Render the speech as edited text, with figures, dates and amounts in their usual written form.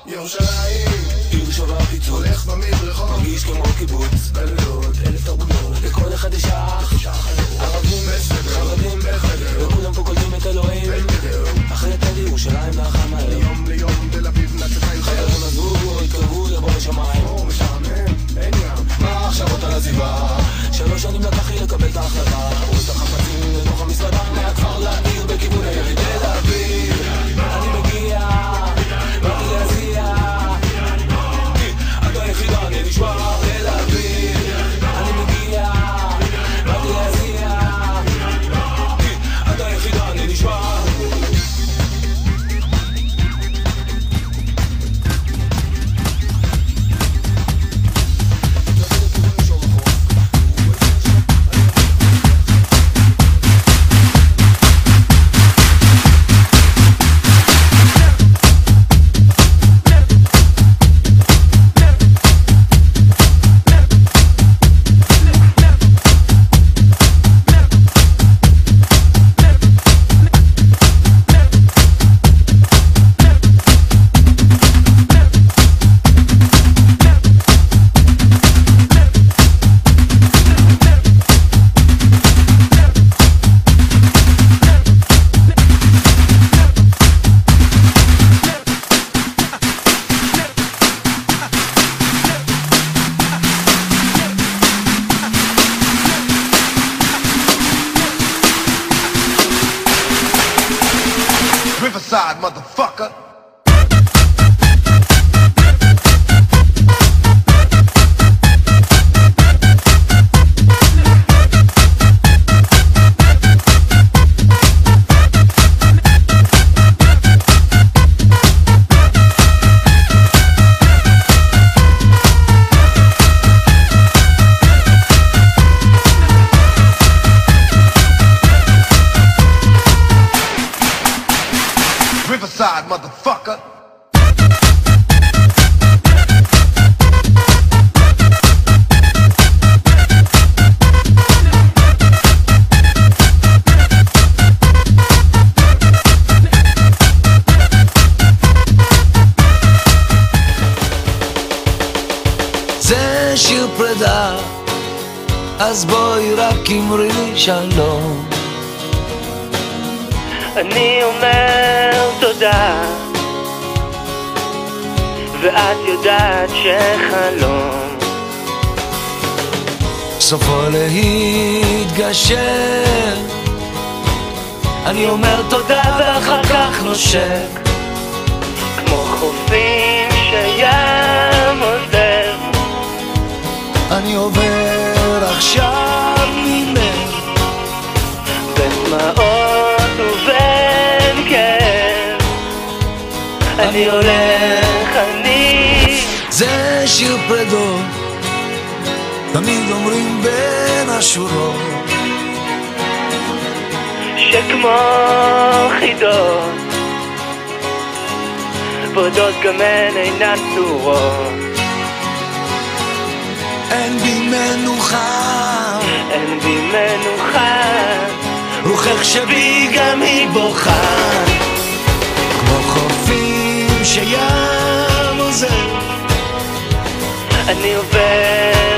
ירושלים, עיר שווה פיצוץ, הולך במדרחוב, מרגיש כמו קיבוץ, גלות, 1000 תרבויות, לכל אחד יש ערבים בסדר, חרדים בחדר, וכולם פה קולטים את אלוהים, אחרי תל ירושלים נחם מהר, מיום ליום תל אביב נצחיים חיירים עזבו, התקרבו לבוא לשמיים, משעמם, אין ים, מה עכשיו על עזיבה? 3 שנים לקח לי לקבל את ההחלטה, רואים את החפצים לתוך המסעדה, מהכפר לעיר בכיוון העיר תל אביב, אני מגיע, באתי להזיע, אתה יחידה, אני נשמע תל אביב, אני מגיע, באתי להזיע, אתה יחידה, אני נשמע. Riverside, motherfucker. Riverside, motherfucker. זה שיר פרידה, אז בואי רק אמרי לי שלום. אני אומר תודה, ואת יודעת שחלום סופו להתגשר. אני אומר תודה ואחר כך נושק, כמו חופים שים עוזר. אני עובר עכשיו ממך בדמעות ובין כאב, אני הולך, אני זה שיר פרדות, תמיד אומרים בין השורות, שכמו חידות פרדות גם הן אינן צורות. אין בי מנוחה, אין בי מנוחה, רוחך שבי גם היא בוכה, כמו חופים שים עוזר. אני עובר